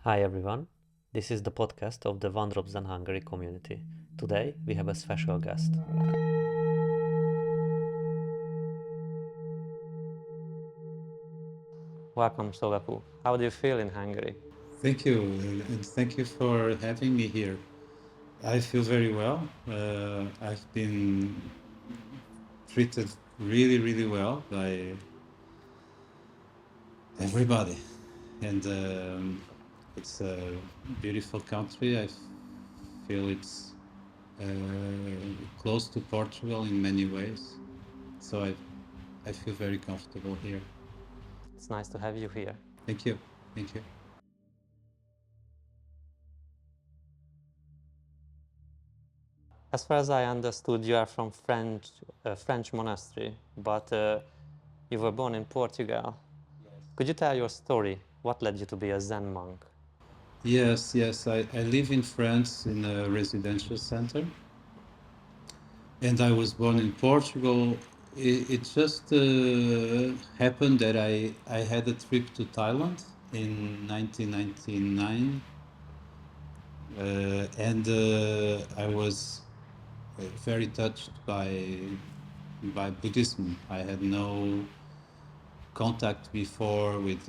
Hi everyone, this is the podcast of the Onedropzen Hungary community. Today we have a special guest. Welcome Soto. How do you feel in Hungary? Thank you, and thank you for having me here. I feel very well. I've been treated really, really well by everybody, and it's a beautiful country. I feel it's uh, close to Portugal in many ways, so I feel very comfortable here. It's nice to have you here. Thank you, thank you. As far as I understood, you are from French monastery, but you were born in Portugal. Could you tell your story? What led you to be a Zen monk? Yes. I live in France in a residential center, and I was born in Portugal. It just happened that I had a trip to Thailand in 1999, and I was very touched by Buddhism. I had no contact before with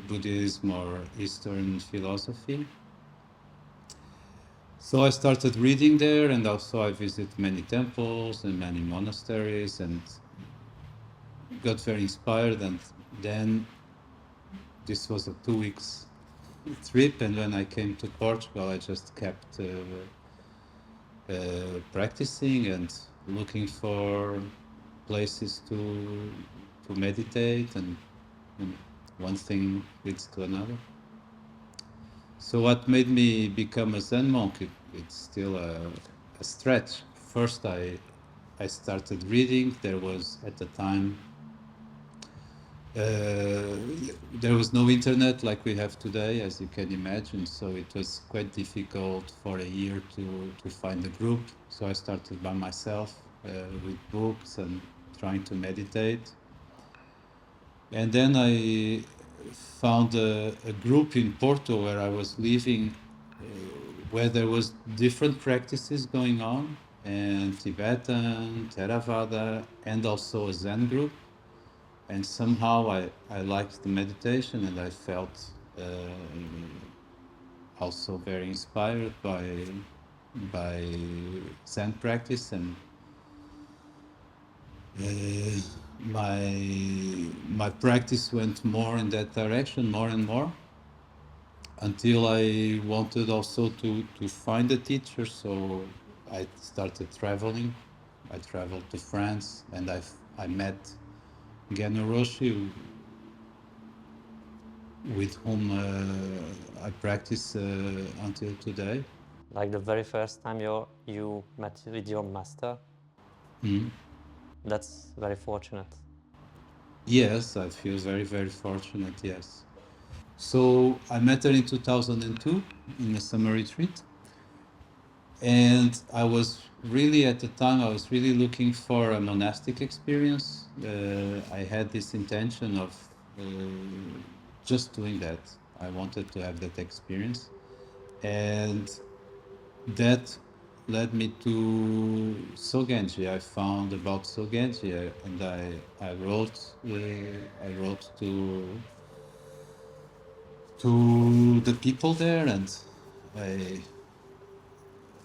Buddhism or Eastern philosophy. So I started reading there, and also I visited many temples and many monasteries, and got very inspired. And then this was a 2 weeks trip, and when I came to Portugal, I just kept practicing and looking for places to meditate, and one thing leads to another. So what made me become a Zen monk? It's still a stretch. First, I started reading. There was at the time Uh, there was no internet like we have today, as you can imagine, so it was quite difficult for a year to find a group. So I started by myself with books and trying to meditate. And then I found a group in Porto where I was living, where there was different practices going on, and Tibetan, Theravada, and also a Zen group. And somehow I liked the meditation, and I felt uh, also very inspired by Zen practice, and uh, my practice went more in that direction, more and more, until I wanted also to find a teacher. So I started traveling. I traveled to France, and I met Geno Roshi, with whom I practice until today. Like the very first time you met with your master? Mm. That's very fortunate. Yes, I feel very, very fortunate, yes. So I met her in 2002 in a summer retreat. And I was really, at the time, I was really looking for a monastic experience. I had this intention of uh, just doing that. I wanted to have that experience. And that led me to Sogenji. I found about Sogenji, and I wrote to the people there, and I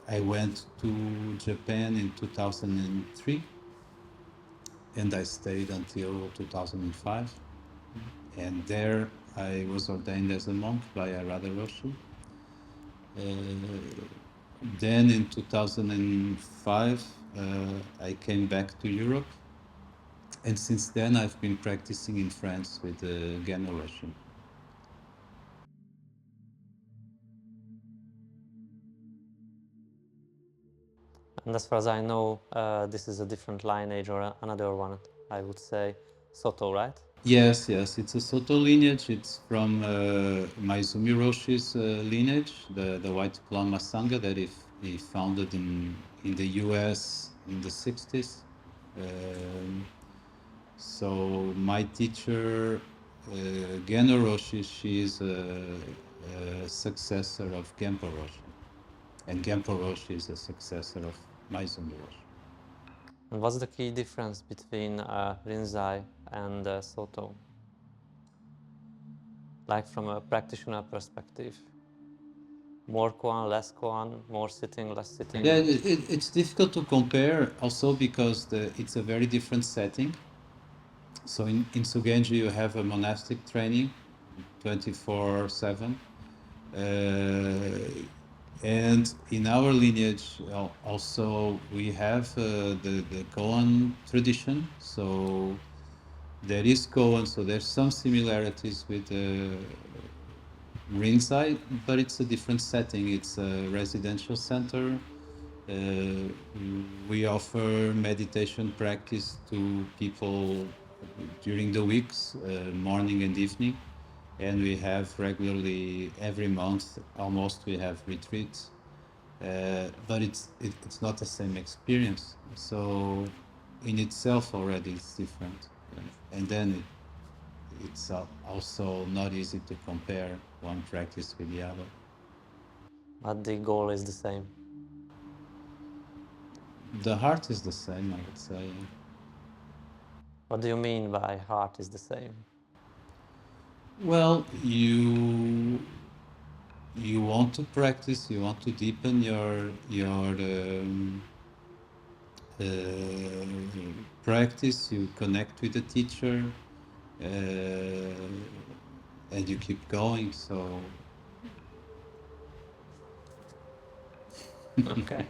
I went to Japan in 2003, and I stayed until 2005. And there I was ordained as a monk by Arada Roshi. Then in 2005, I came back to Europe, and since then I've been practicing in France with the Geno Roshi. And as far as I know, this is a different lineage or another one, I would say. Soto, right? Yes, it's a Soto lineage. It's from Maizumi Roshi's lineage, the White Plama Sangha that he founded in the US in the 60s. Um, so my teacher, Geno Roshi, she's successor of Genpo Roshi. And Genpo Roshi is a successor of Maizumbi Roshi. And what's the key difference between Rinzai and Soto? Like from a practitioner perspective? More koan, less koan, more sitting, less sitting? Yeah, it's difficult to compare also because it's a very different setting. So in Sugenji you have a monastic training 24/7. And in our lineage also we have the koan tradition. So there is koan, so there's some similarities with Ringside, but it's a different setting. It's a residential center. We offer meditation practice to people during the weeks, morning and evening, and we have regularly every month almost we have retreats. But it's not the same experience. So in itself already it's different, and then it's also not easy to compare one practice with the other. But the goal is the same. The heart is the same, I would say. What do you mean by heart is the same? Well, you want to practice, you want to deepen your practice, you connect with the teacher, and you keep going. So Okay.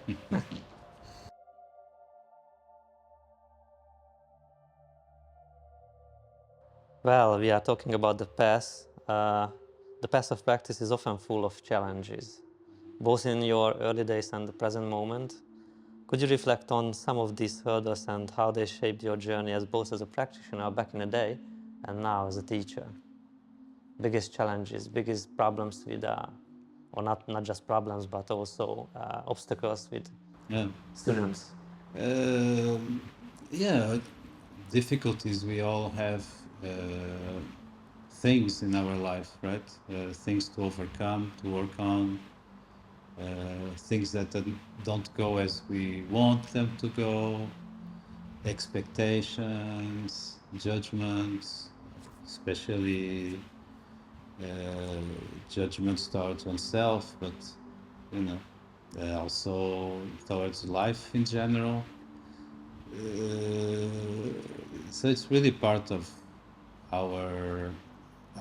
Well, we are talking about the path. The path of practice is often full of challenges, both in your early days and the present moment. Could you reflect on some of these hurdles and how they shaped your journey as both as a practitioner back in the day and now as a teacher? Biggest challenges, biggest problems with, or not just problems, but also obstacles with yeah, students. yeah, difficulties. We all have things in our life, right? Things to overcome, to work on. Things that don't go as we want them to go, expectations, judgments, especially judgments towards oneself, but you know, also towards life in general. So it's really part of our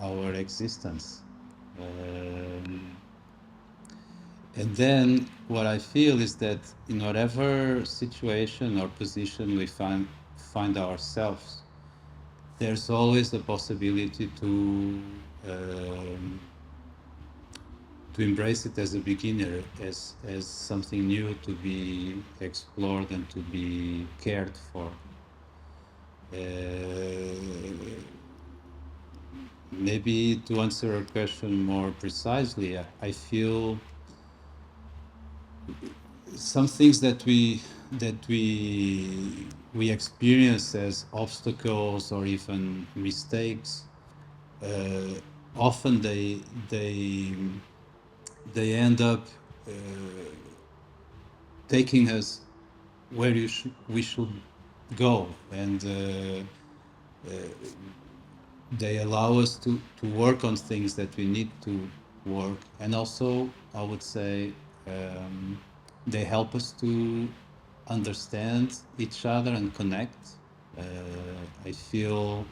our existence. Um, And then what I feel is that in whatever situation or position we find ourselves, there's always the possibility to embrace it as a beginner, as something new to be explored and to be cared for. Maybe to answer your question more precisely, I feel some things that we experience as obstacles or even mistakes, often they end up taking us where we should go, and they allow us to work on things that we need to work, and also I would say they help us to understand each other and connect. I feel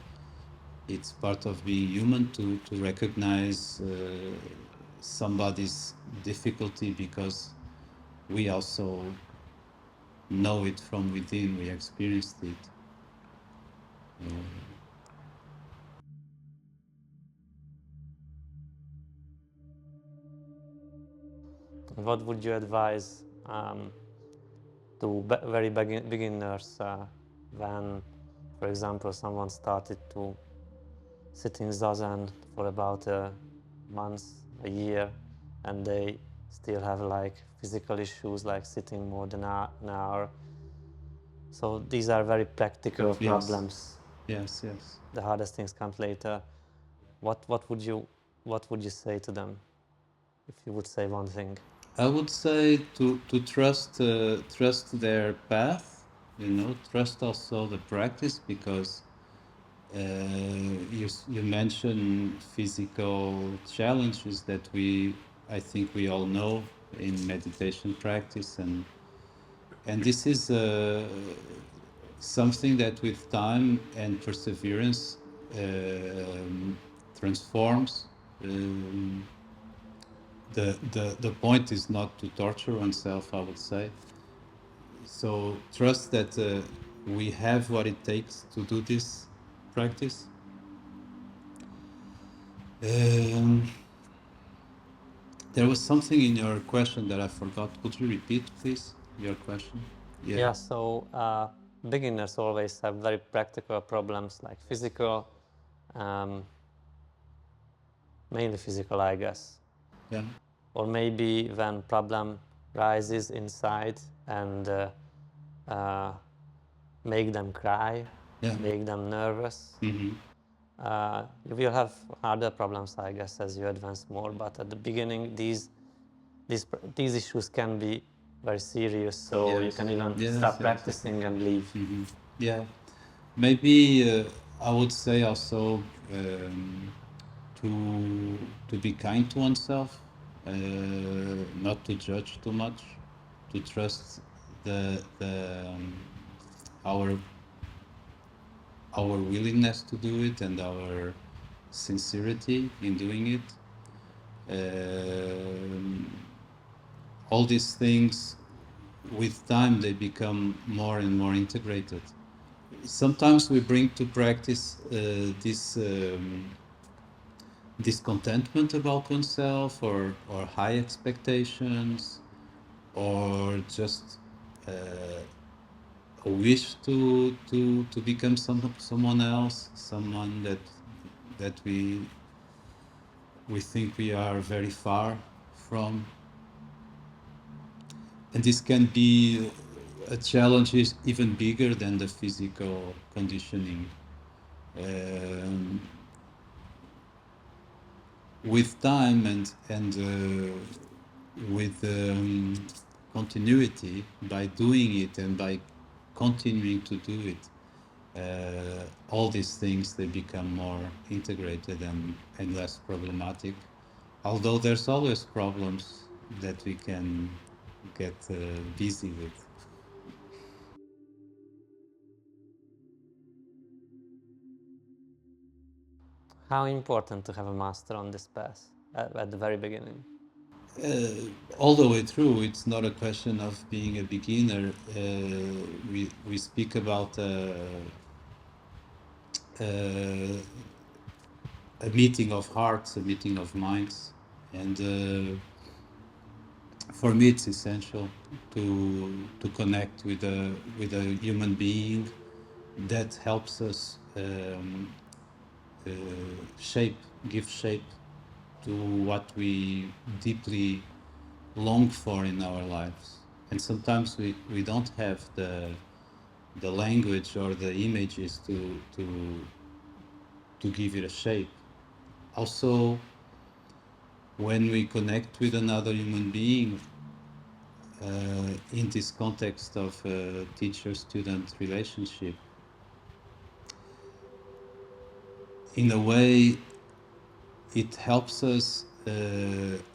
it's part of being human to recognize somebody's difficulty, because we also know it from within, we experienced it. What would you advise to very beginners when, for example, someone started to sit in zazen for about a month, a year, and they still have like physical issues like sitting more than an hour? So these are very practical Yes. problems. Yes. The hardest things come later. What would you say to them? if you would say one thing. I would say to trust their path, trust also the practice, because you mentioned physical challenges that I think we all know in meditation practice, and this is something that with time and perseverance transforms. The point is not to torture oneself, I would say. So trust that we have what it takes to do this practice. There was something in your question that I forgot. Could you repeat, please, your question? Yeah, so beginners always have very practical problems like physical, mainly physical, I guess. Yeah. Or maybe when problem rises inside and make them cry, Yeah. make them nervous. Mm-hmm. You will have harder problems, I guess, as you advance more. But at the beginning, these issues can be very serious. So you can even stop practicing and leave. Mm-hmm. Yeah. Maybe I would say also to be kind to oneself, not to judge too much, to trust our our willingness to do it and our sincerity in doing it. All these things, with time, they become more and more integrated. Sometimes we bring to practice this discontentment about oneself, or high expectations, or just a wish to become someone else, someone that we think we are very far from. And this can be a challenge is even bigger than the physical conditioning. With time and with continuity, by doing it and by continuing to do it, all these things, they become more integrated and less problematic. Although there's always problems that we can get busy with. How important to have a master on this path at the very beginning? All the way through, it's not a question of being a beginner. We speak about a meeting of hearts, a meeting of minds, and for me, it's essential to connect with a human being that helps us give shape to what we deeply long for in our lives. And sometimes we don't have the language or the images to give it a shape. Also, when we connect with another human being in this context of teacher-student relationship, in a way, it helps us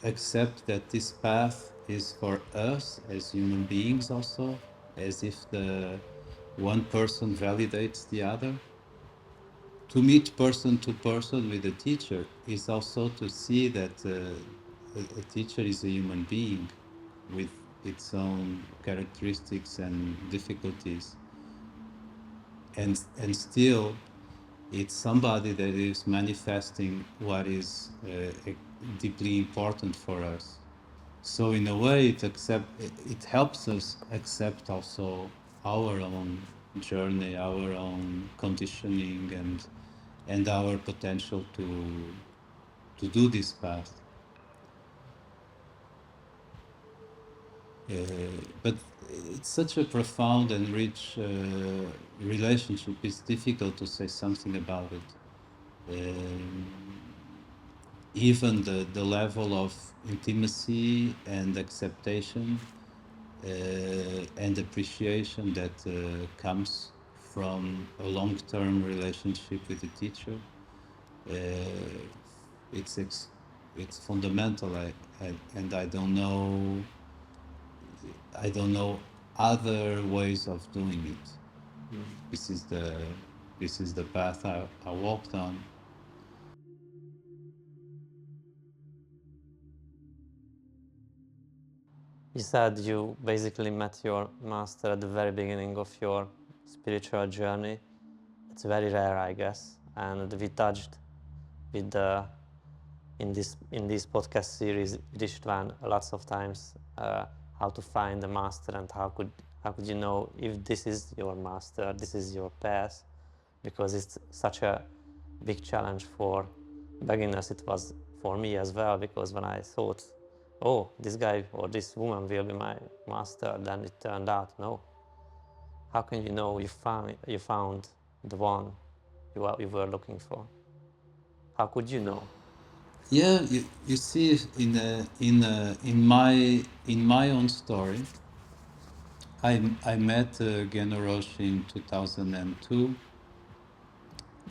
accept that this path is for us as human beings also, as if the one person validates the other. To meet person to person with a teacher is also to see that a teacher is a human being with its own characteristics and difficulties, and still it's somebody that is manifesting what is deeply important for us. So in a way, it helps us accept also our own journey, our own conditioning, and our potential to do this path. But it's such a profound and rich relationship. It's difficult to say something about it. even the level of intimacy and acceptation and appreciation that comes from a long-term relationship with the teacher. Uh, it's it's fundamental. And I don't know other ways of doing it. This is the path I walked on. You said you basically met your master at the very beginning of your spiritual journey. It's very rare, I guess, and we touched with in this podcast series with István lots of times how to find a master and how could you know if this is your master, this is your path, because it's such a big challenge for beginners. It was for me as well, because when I thought, oh, this guy or this woman will be my master, then it turned out no. How can you know you found the one you were looking for? How could you know? Yeah, you see, in my own story, I met Genoroshi in 2002,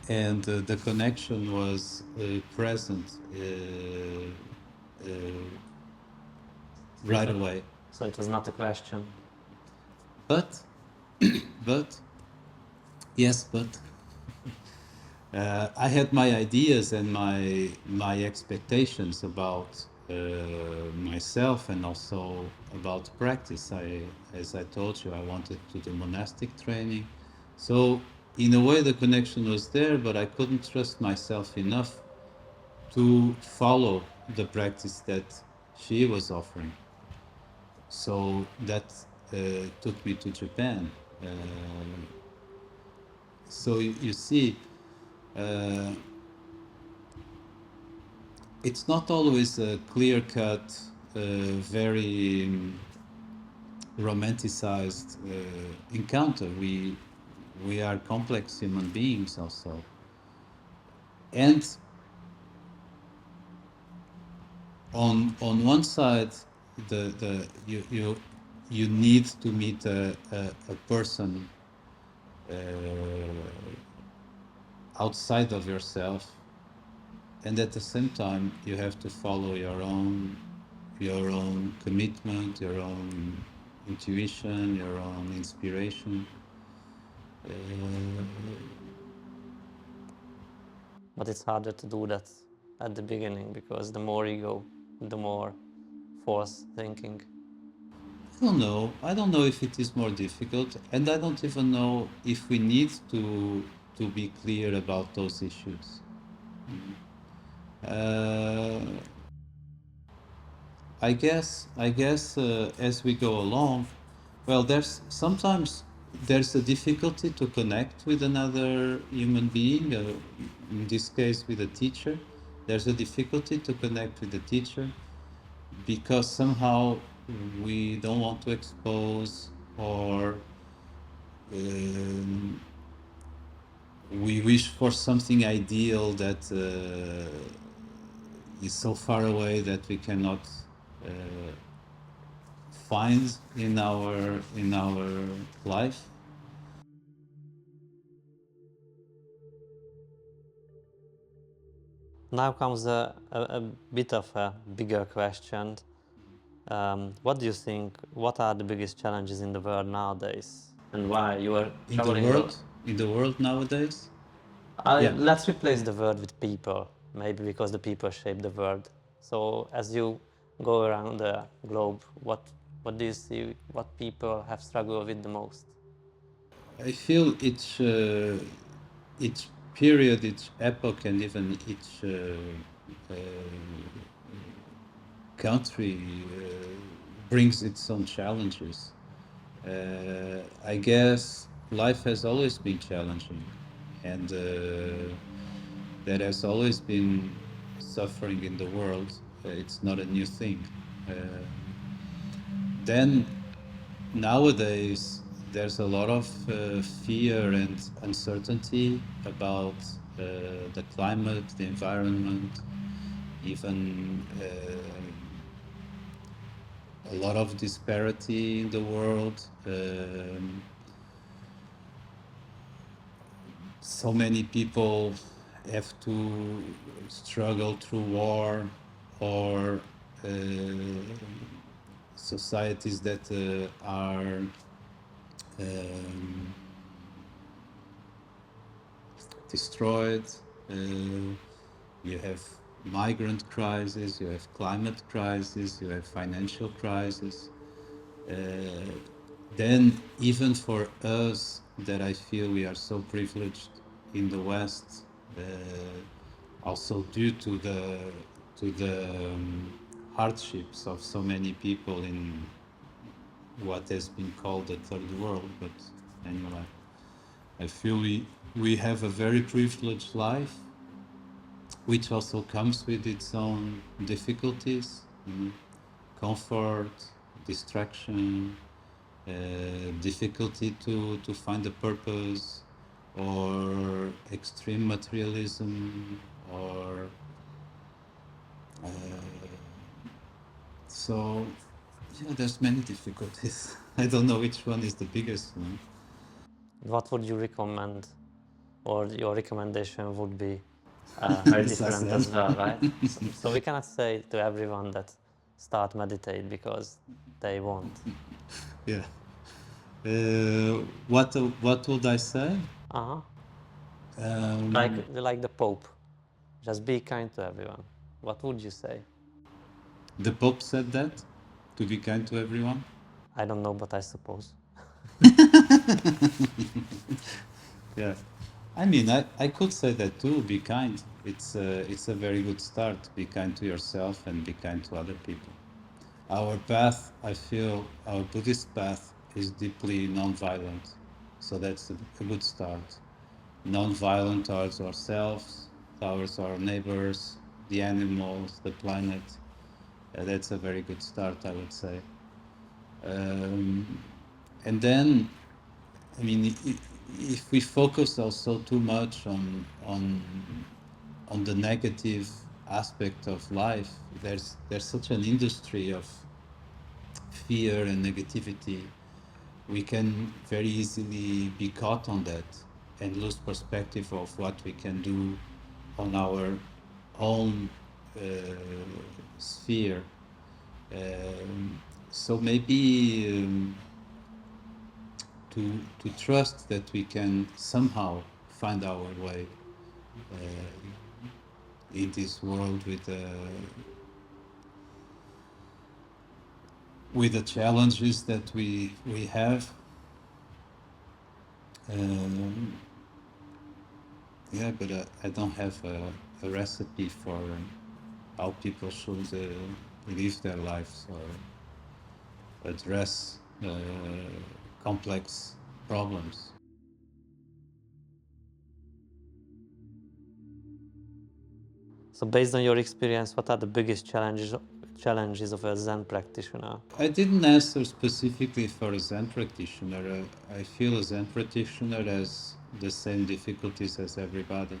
and the connection was present uh, right away. So it was not a question. But, but, yes, but I had my ideas and my expectations about myself and also about practice. As I told you, I wanted to do monastic training. So in a way, the connection was there, but I couldn't trust myself enough to follow the practice that she was offering. So that took me to Japan. So you see, uh, it's not always a clear-cut, very romanticized encounter. We are complex human beings also, and on one side, you need to meet a person outside of yourself, and at the same time you have to follow your own commitment, your own intuition, your own inspiration. But it's harder to do that at the beginning, because the more ego, the more force thinking. I don't know if it is more difficult, and I don't even know if we need to be clear about those issues. Uh, I guess as we go along, well, there's a difficulty to connect with another human being. In this case, with a teacher, there's a difficulty to connect with the teacher because somehow we don't want to expose, or we wish for something ideal that is so far away that we cannot uh, find in our life. Now comes a bit of a bigger question. What do you think? What are the biggest challenges in the world nowadays, and why you are traveling? In the world nowadays, Let's replace the word with people, maybe, because the people shape the world. So as you go around the globe, what do you see? What people have struggled with the most? I feel each period, each epoch, and even each country brings its own challenges. I guess life has always been challenging, and there has always been suffering in the world. It's not a new thing. Then nowadays, there's a lot of fear and uncertainty about the climate, the environment, even a lot of disparity in the world. So many people have to struggle through war, or societies that are destroyed. You have migrant crisis, you have climate crisis, you have financial crisis. Then even for us that I feel we are so privileged in the West, also due to the hardships of so many people in what has been called the third world. But anyway, I feel we have a very privileged life, which also comes with its own difficulties, comfort, distraction, difficulty to find a purpose, or extreme materialism, or so yeah, there's many difficulties. I don't know which one is the biggest one. What would you recommend, or your recommendation would be different Zen. as well, right? So we cannot say to everyone that start meditate because they won't. Yeah. What would I say? Uh-huh. Like the Pope, just be kind to everyone. What would you say? The Pope said that, to be kind to everyone. I don't know, but I suppose. Yeah, I mean, I could say that too. Be kind. It's a very good start. Be kind to yourself and be kind to other people. Our path, I feel, our Buddhist path is deeply non-violent, so that's a good start. Non-violent towards ourselves, towards our neighbors, the animals, the planet. That's a very good start, I would say. And then, I mean, if we focus also too much on the negative aspect of life, there's such an industry of fear and negativity. We can very easily be caught on that and lose perspective of what we can do on our own sphere. So maybe to trust that we can somehow find our way in this world with the challenges that we have. Yeah, but I don't have a recipe for how people should live their lives or address complex problems. So based on your experience, what are the biggest challenges of a Zen practitioner? I didn't answer specifically for a Zen practitioner. I feel a Zen practitioner has the same difficulties as everybody.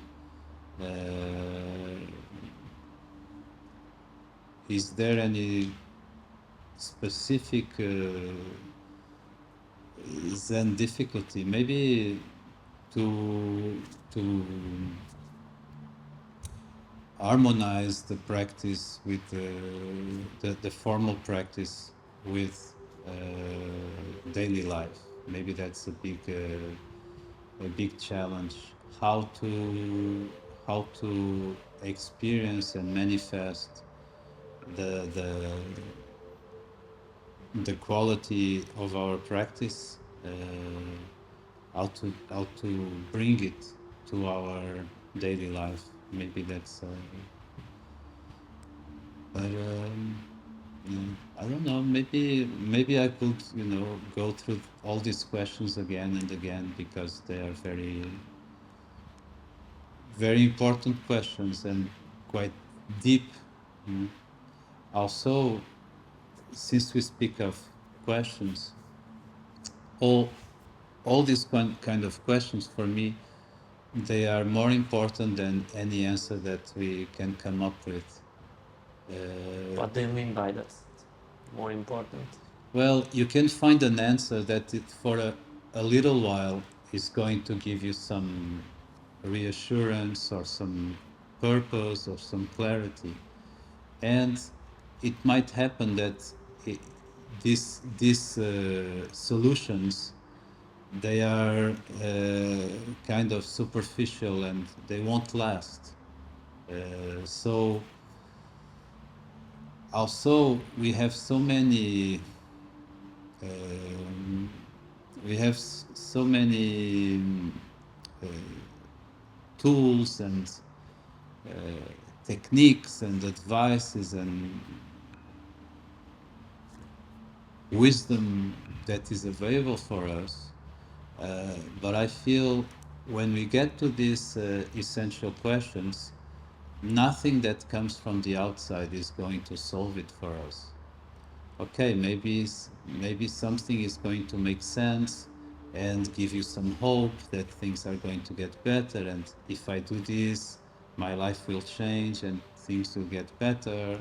Is there any specific Zen difficulty? Maybe to harmonize the practice with the formal practice with daily life. Maybe that's a big challenge. How to experience and manifest the quality of our practice, how to bring it to our daily life. Maybe that's but I don't know, maybe I could go through all these questions again and again, because they are very very important questions and quite deep. Also, since we speak of questions, all these kind of questions, for me, they are more important than any answer that we can come up with. What do you mean by that? More important. Well, you can find an answer that for a little while is going to give you some reassurance or some purpose or some clarity. And it might happen that it, these solutions, they are kind of superficial and they won't last. So also we have so many so many tools and techniques and advices and wisdom that is available for us. But I feel when we get to these essential questions, nothing that comes from the outside is going to solve it for us. Okay, maybe something is going to make sense and give you some hope that things are going to get better, and if I do this, my life will change and things will get better.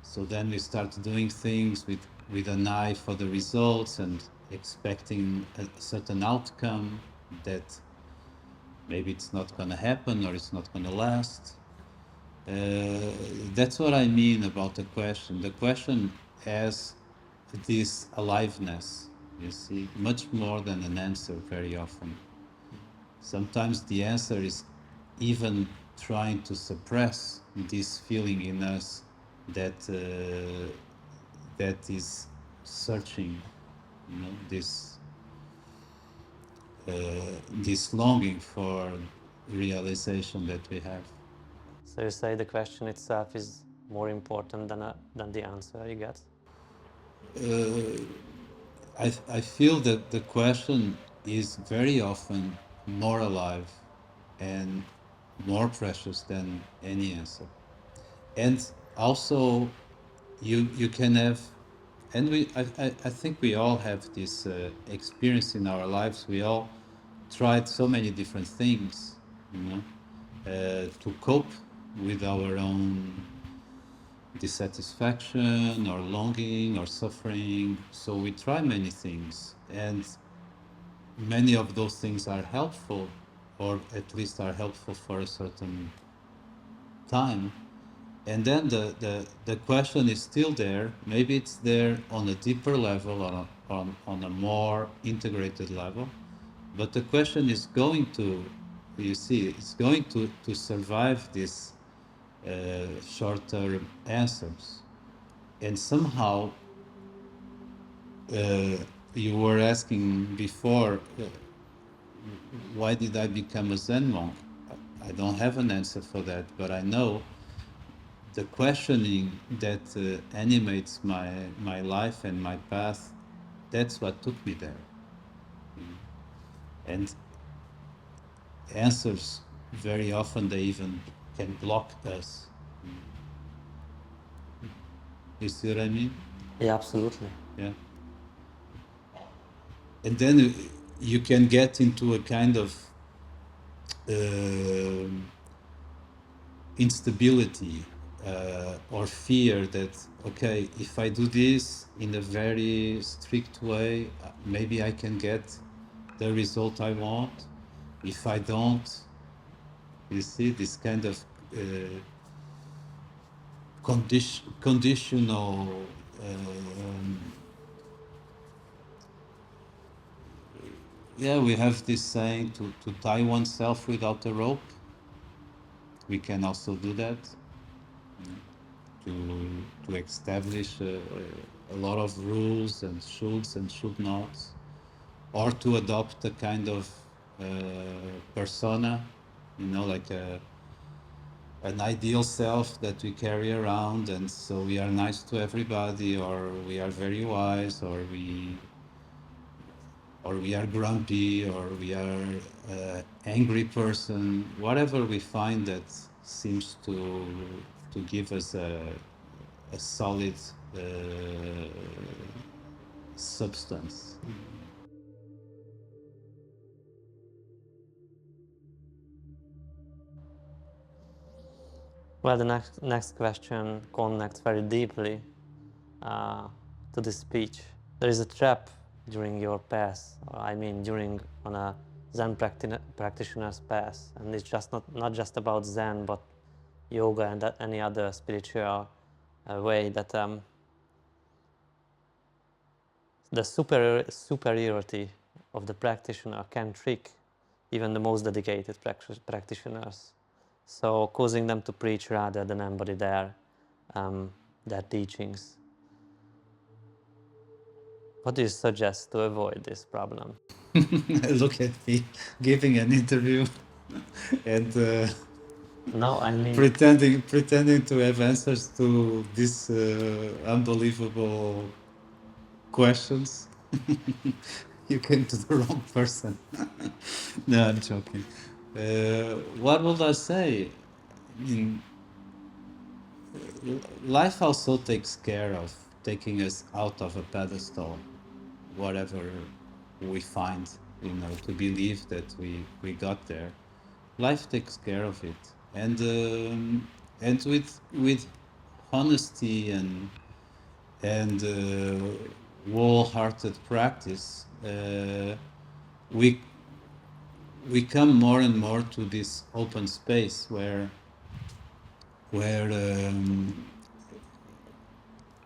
So then we start doing things with an eye for the results and expecting a certain outcome that maybe it's not going to happen or it's not going to last. That's what I mean about the question. The question has this aliveness, you see, much more than an answer very often. Sometimes the answer is even trying to suppress this feeling in us that that is searching, you know, this longing for realization that we have. So you say the question itself is more important than the answer you get? I feel that the question is very often more alive and more precious than any answer. And also, you can have, and I think we all have this experience in our lives. We all tried so many different things, you know, to cope with our own dissatisfaction or longing or suffering. So we try many things, and many of those things are helpful, or at least are helpful for a certain time. And then the question is still there. Maybe it's there on a deeper level, on a more integrated level. But the question is going to, you see, it's going to survive these short-term answers. And somehow, you were asking before, why did I become a Zen monk? I don't have an answer for that, but I know the questioning that animates my life and my path, that's what took me there. And answers, very often they even can block us. You see what I mean? Yeah, absolutely. Yeah. And then you can get into a kind of instability or fear that, okay, if I do this in a very strict way, maybe I can get the result I want. If I don't, you see, this kind of conditional yeah, we have this saying to tie oneself without a rope. We can also do that to establish a lot of rules and should nots, or to adopt a kind of persona, you know, like an ideal self that we carry around, and so we are nice to everybody, or we are very wise, or we are grumpy, or we are angry person, whatever we find that seems to give us a solid substance. Well, the next question connects very deeply to this speech. There is a trap during your path, during on a Zen practitioner's path, and it's just not just about Zen, but yoga and any other spiritual way, that the superiority of the practitioner can trick even the most dedicated practitioners, so causing them to preach rather than embody their teachings. What do you suggest to avoid this problem? Look at me giving an interview and No, I mean, pretending to have answers to these unbelievable questions. You came to the wrong person. No, I'm joking. What would I say? I mean, life also takes care of taking us out of a pedestal, whatever we find, to believe that we got there. Life takes care of it, and with honesty and wholehearted practice, we come more and more to this open space where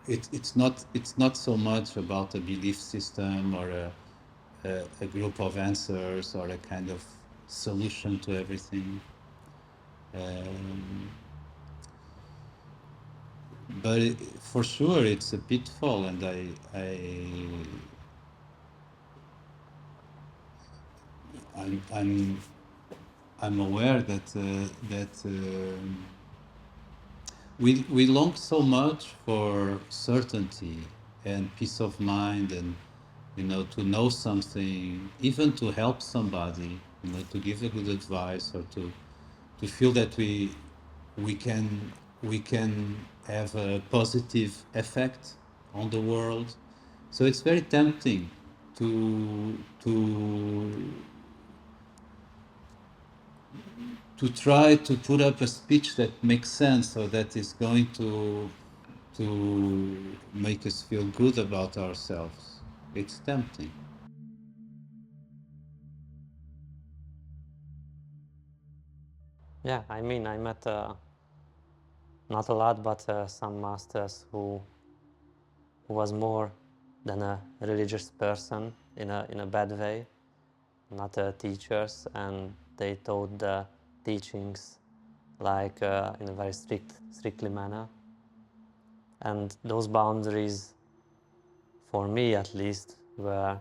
it's not so much about a belief system or a group of answers or a kind of solution to everything. But for sure, it's a pitfall, and I'm aware that we long so much for certainty and peace of mind, and to know something, even to help somebody, to give a good advice, or to feel that we can have a positive effect on the world. So it's very tempting to try to put up a speech that makes sense, or that is going to make us feel good about ourselves. It's tempting. Yeah, I mean, I met not a lot, but some masters who was more than a religious person in a bad way, not teachers, and they taught the teachings like in a very strictly manner. And those boundaries, for me at least, were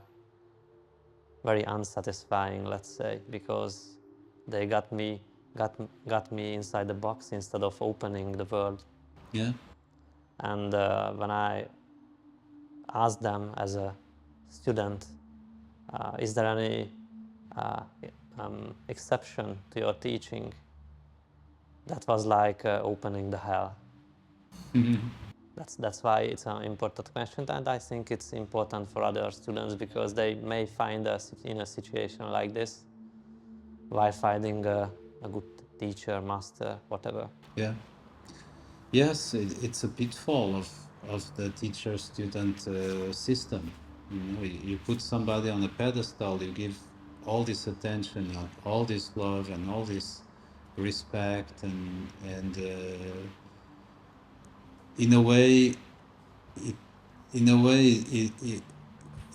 very unsatisfying, let's say, because they got me inside the box instead of opening the world. Yeah. And when I asked them as a student, is there any exception to your teaching? That was like opening the hell. That's why it's an important question, and I think it's important for other students, because they may find us in a situation like this while finding a good teacher, master, whatever. Yeah. Yes, it's a pitfall of the teacher-student system. You put somebody on a pedestal, you give all this attention, all this love, and all this respect, and in a way,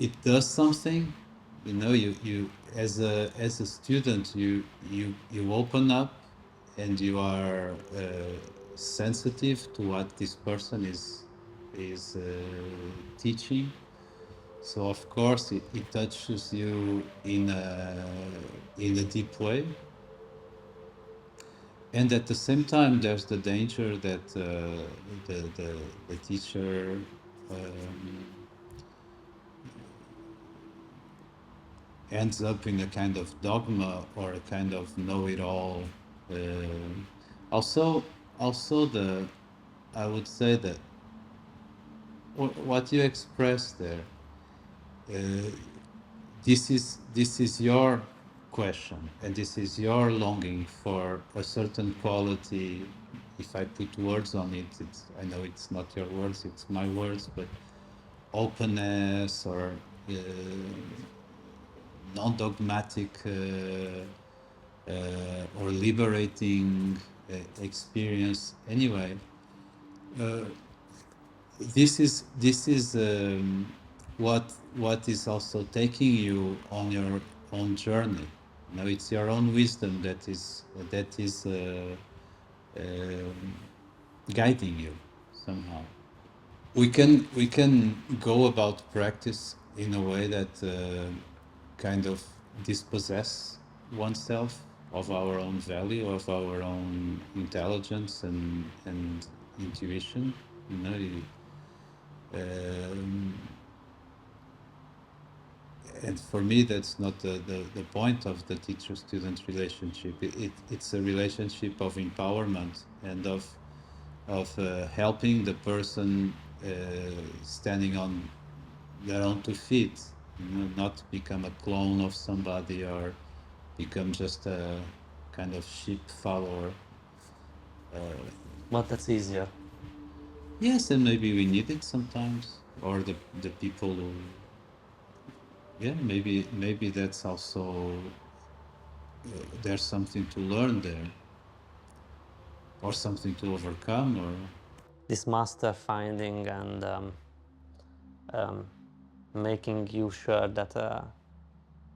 it does something. You as a student, you open up, and you are sensitive to what this person is teaching. So of course it touches you in a deep way. And at the same time, there's the danger that the teacher ends up in a kind of dogma or a kind of know-it-all. Also, I would say that what you expressed there, this is your question, and this is your longing for a certain quality if I put words on it, I know it's not your words, it's my words, but openness or non-dogmatic or liberating experience. Anyway, this is what is also taking you on your own journey. Now it's your own wisdom that is guiding you somehow. We can go about practice in a way that kind of dispossess oneself of our own value, of our own intelligence and intuition. You know, and for me, that's not the point of the teacher-student relationship. It's a relationship of empowerment and of helping the person standing on their own two feet, you know, not become a clone of somebody or become just a kind of sheep follower. But that's easier. Yes, and maybe we need it sometimes, or the people who, yeah, maybe that's also there's something to learn there, or something to overcome, or This master finding and making you sure that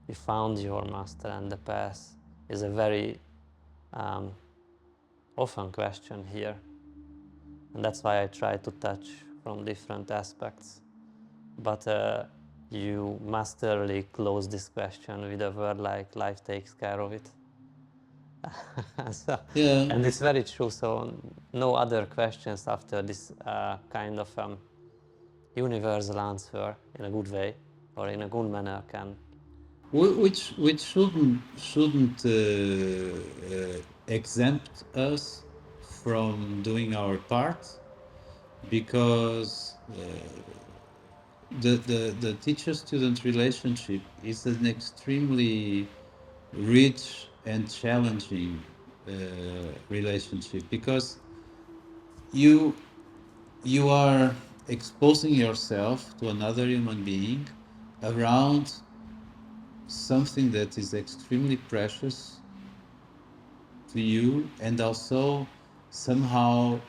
you found your master and the path is a very often question here, and that's why I try to touch from different aspects. But you masterly close this question with a word like "life takes care of it." So, yeah, and it's very true. So no other questions after this kind of universal answer in a good way or in a good manner can. which shouldn't exempt us from doing our part, because the teacher-student relationship is an extremely rich and challenging relationship, because you you are exposing yourself to another human being around something that is extremely precious to you, and also somehow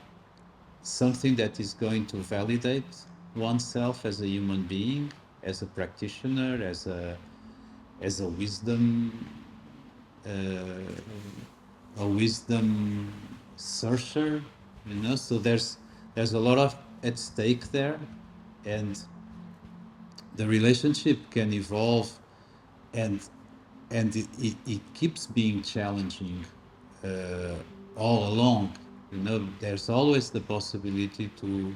something that is going to validate oneself as a human being, as a practitioner, as a wisdom searcher, you know. So there's a lot of at stake there, and the relationship can evolve, and it keeps being challenging all along. You know, there's always the possibility to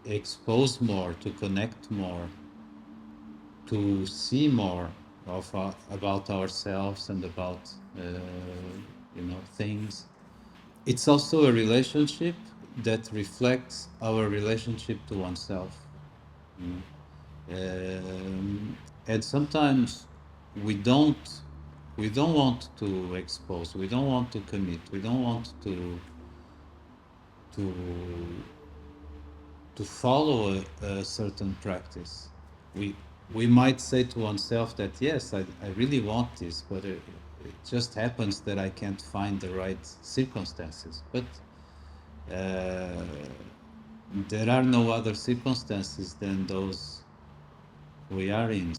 expose more, to connect more, to see more of about ourselves and about you know, things. It's also a relationship that reflects our relationship to oneself. You know? And sometimes we don't we don't want to expose, we don't want to commit, we don't want to to follow a certain practice. We we might say to oneself that yes, I really want this, but it just happens that I can't find the right circumstances. But there are no other circumstances than those we are in.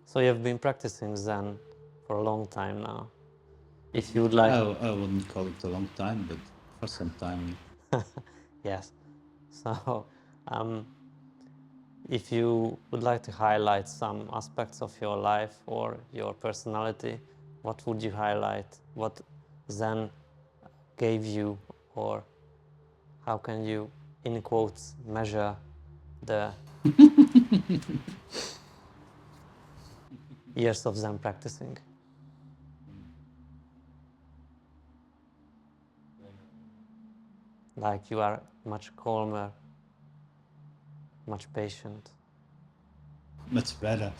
So you've been practicing Zen for a long time now. If you would like, I wouldn't call it a long time, but for some time. yes. So if you would like to highlight some aspects of your life or your personality, what would you highlight? What Zen gave you, or how can you, in quotes, measure the years of Zen practicing? Like you are much calmer, much patient. Much better.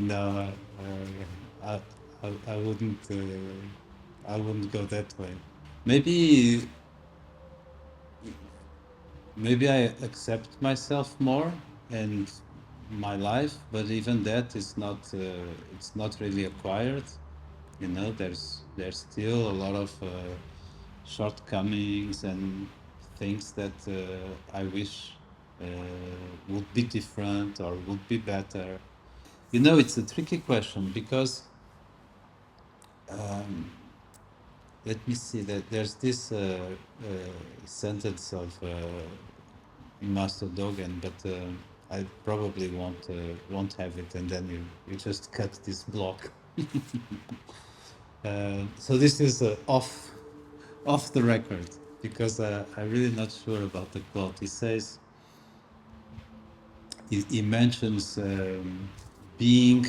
No, I, I wouldn't. I wouldn't go that way. Maybe, maybe I accept myself more and my life, but even that is not. It's not really acquired. You know, there's still a lot of shortcomings and things that I wish uh, would be different or would be better. You know, it's a tricky question because let me see that there's this sentence of Master Dogen, but I probably won't have it, and then you just cut this block. So this is off the record because I'm really not sure about the quote. He says he mentions being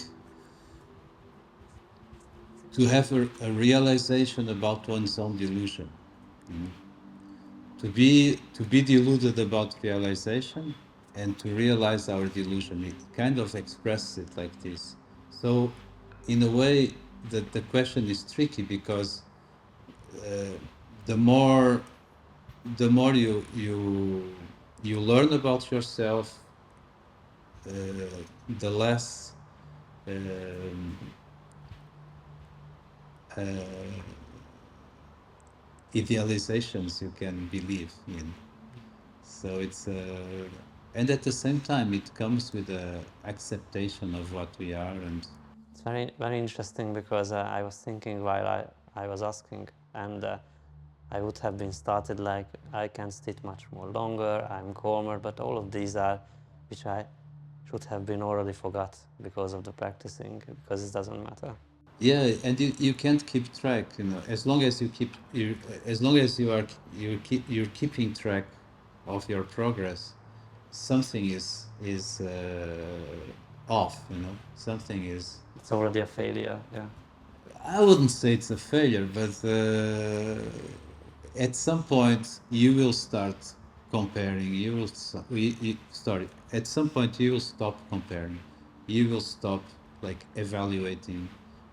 to have a realization about one's own delusion. To be deluded about realization and to realize our delusion. It kind of expresses it like this. So, in a way, the question is tricky because the more the more you learn about yourself, the less um, uh, idealizations you can believe in. So it's and at the same time it comes with a acceptation of what we are and It's very, very interesting because I was thinking while I was asking, and I would have been started like I can sit much more longer, I'm calmer, but all of these are which I should have been already forgot because of the practicing, because it doesn't matter. yeah, and you can't keep track, you know, as long as as long as you're keeping track of your progress, something is off, you know, something is. It's already a failure, yeah. I wouldn't say it's a failure, but at some point you will start comparing. Sorry. At some point you will stop comparing. You will stop like evaluating,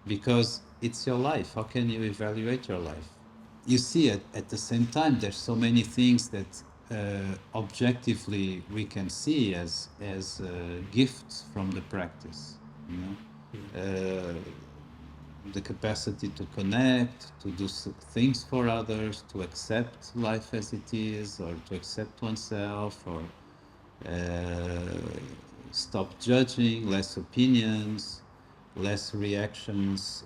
because it's your life. How can you evaluate your life? You see, at the same time, there's so many things that objectively we can see as gifts from the practice. You know. The capacity to connect, to do things for others, to accept life as it is, or to accept oneself, or stop judging, less opinions, less reactions,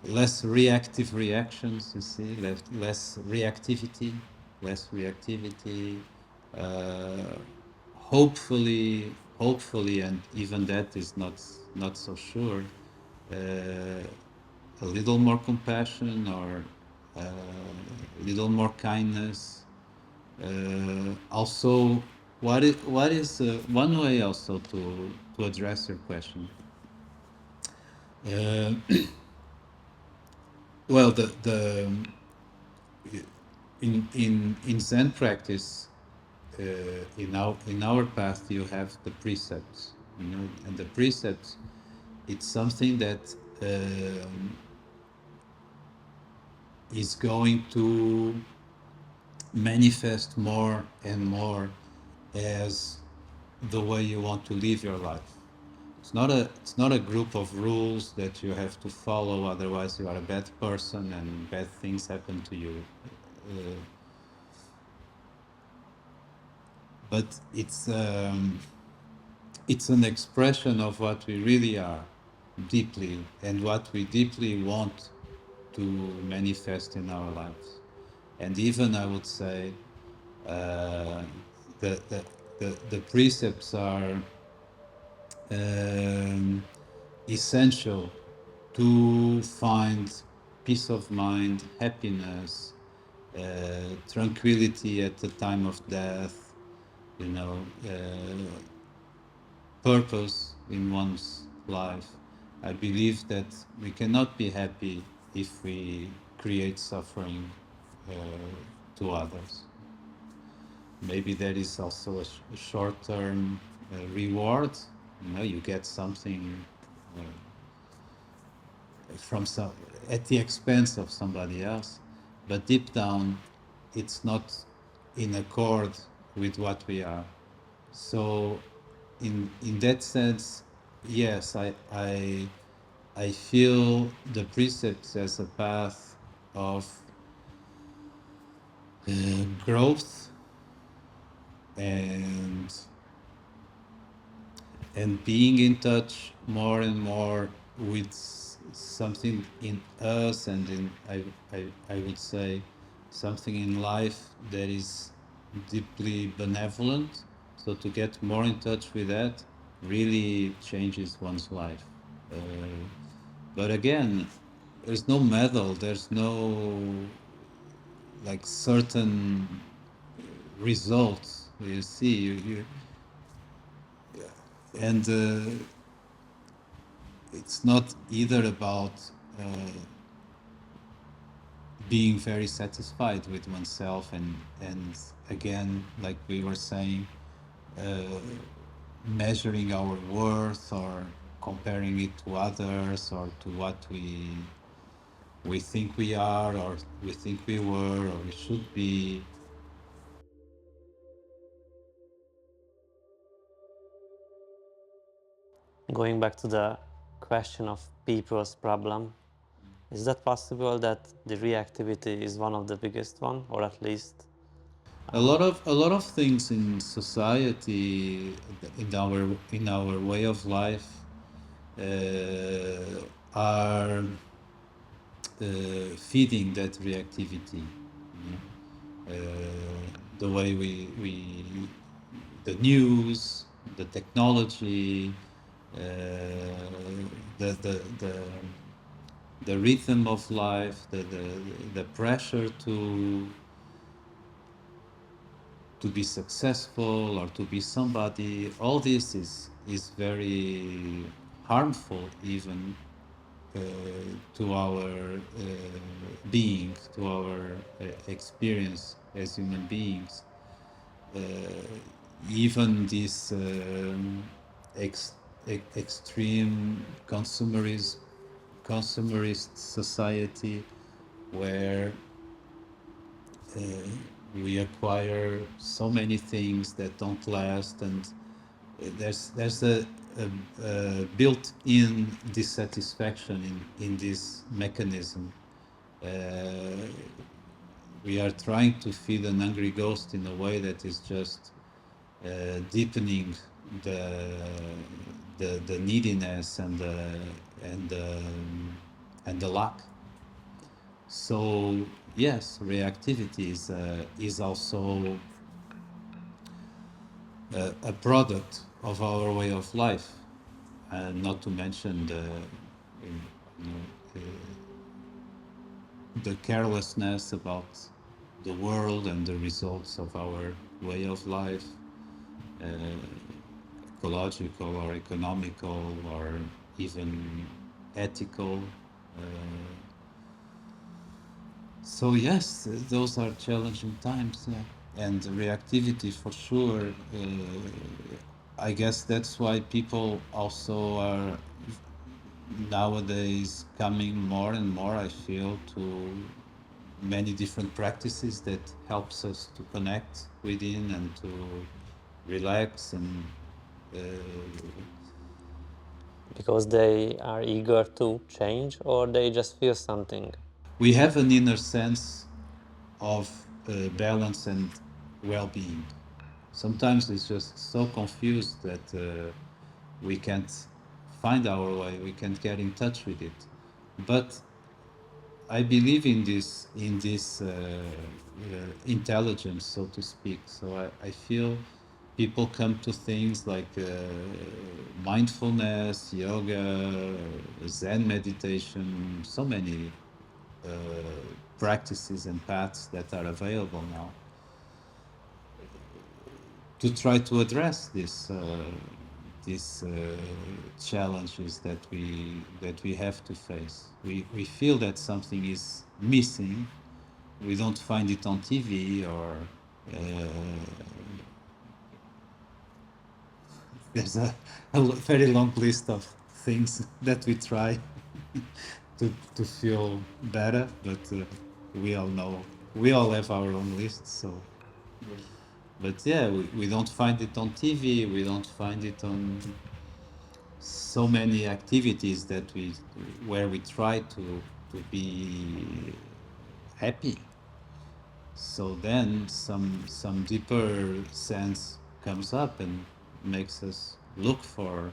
less reactive reactions, you see, less reactivity, uh, hopefully, and even that is not so sure, a little more compassion or a little more kindness. Also, what is one way also to address your question? Uh, well, the in Zen practice, in our path, you have the precepts, you know, and the precepts, it's something that is going to manifest more and more as the way you want to live your life. It's not a group of rules that you have to follow, otherwise you are a bad person and bad things happen to you. But it's an expression of what we really are deeply and what we deeply want to manifest in our lives. And even I would say uh, the, the, the precepts are um, essential to find peace of mind, happiness, tranquility at the time of death, you know, purpose in one's life. I believe that we cannot be happy if we create suffering uh, to others. Maybe that is also a short-term reward. You get something from some at the expense of somebody else, but deep down, it's not in accord with what we are. So, in that sense, yes, I feel the precepts as a path of growth and being in touch more and more with something in us and in I would say something in life that is deeply benevolent. So to get more in touch with that really changes one's life. Uh, but again, there's no medal, there's no like certain results you see you and it's not either about uh, being very satisfied with oneself and again like we were saying uh, measuring our worth or comparing it to others or to what we think we are or we think we were or we should be. Going back to the question of people's problem, is that possible that the reactivity is one of the biggest one, or at least A lot of things in society in our way of life are feeding that reactivity. The way the news, the technology, the the the the rhythm of life, the pressure to be successful or to be somebody, all this is very harmful even uh, to our being, to our experience as human beings. Uh, Even this ex- extreme consumerist society where uh, we acquire so many things that don't last, and there's a built-in dissatisfaction in this mechanism. Uh, we are trying to feed an hungry ghost in a way that is just deepening the the neediness and and the lack. So yes, reactivity is also a product of our way of life, and not to mention you know, the carelessness about the world and the results of our way of life, uh, ecological or economical or even ethical. Uh, so yes, those are challenging times, yeah. And reactivity for sure. I guess that's why people also are nowadays coming more and more, I feel, to many different practices that helps us to connect within and to relax and uh, because they are eager to change, or they just feel something? we have an inner sense of balance and well-being. Sometimes it's just so confused that we can't find our way, we can't get in touch with it. But I believe in this intelligence, so to speak. So I feel people come to things like mindfulness, yoga, Zen meditation, so many uh, practices and paths that are available now to try to address these challenges that we have to face. We feel that something is missing. We don't find it on TV or there's a very long list of things that we try to feel better, but we all know, we all have our own lists. So, but yeah, we don't find it on TV. We don't find it on so many activities that we where we try to be happy. So then some deeper sense comes up and makes us look for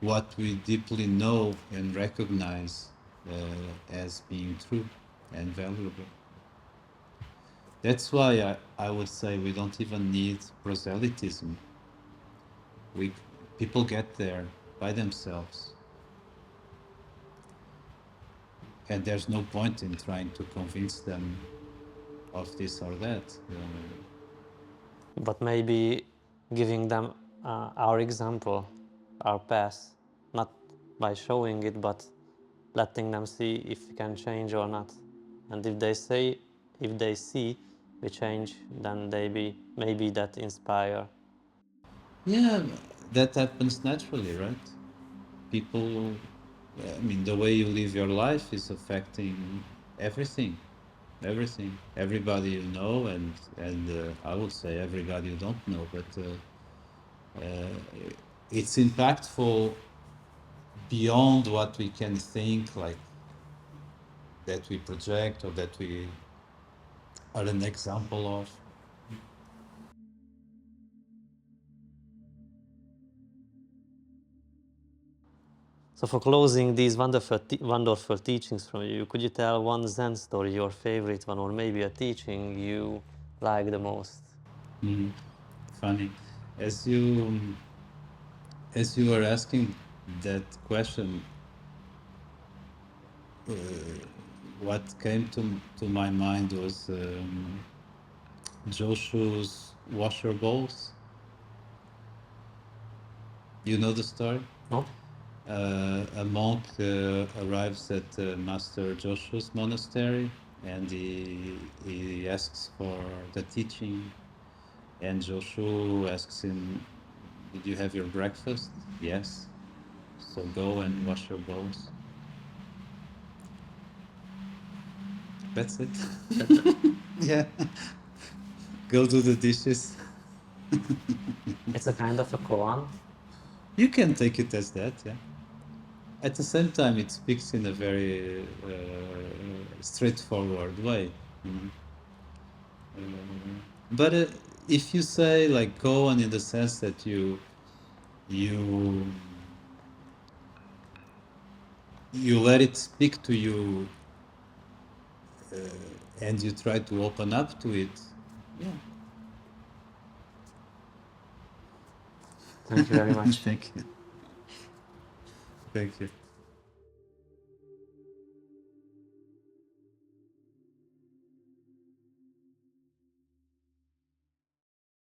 what we deeply know and recognize as being true and valuable. That's why I would say we don't even need proselytism. We people get there by themselves, and there's no point in trying to convince them of this or that. But maybe giving them our example, our path, not by showing it, but letting them see if we can change or not. And if they see we change, then maybe that inspire. Yeah, that happens naturally, right? People, I mean, the way you live your life is affecting everything, everything, everybody you know, and I would say everybody you don't know, but it's impactful beyond what we can think, like that we project or that we are an example of. So for closing these wonderful teachings from you, could you tell one Zen story, your favorite one, or maybe a teaching you like the most? Funny, as you as you were asking that question, what came to my mind was Joshua's washer bowls. You know the story? No? A monk arrives at Master Joshua's monastery, and he asks for the teaching. And Joshua asks him, "Did you have your breakfast?" "Yes." "So go and wash your bowls." That's it. Yeah. Go do the dishes. It's a kind of a koan. You can take it as that, yeah. At the same time, it speaks in a very straightforward way. But if you say like koan in the sense that you you let it speak to you and you try to open up to it, yeah. Thank you very much. Thank you. Thank you.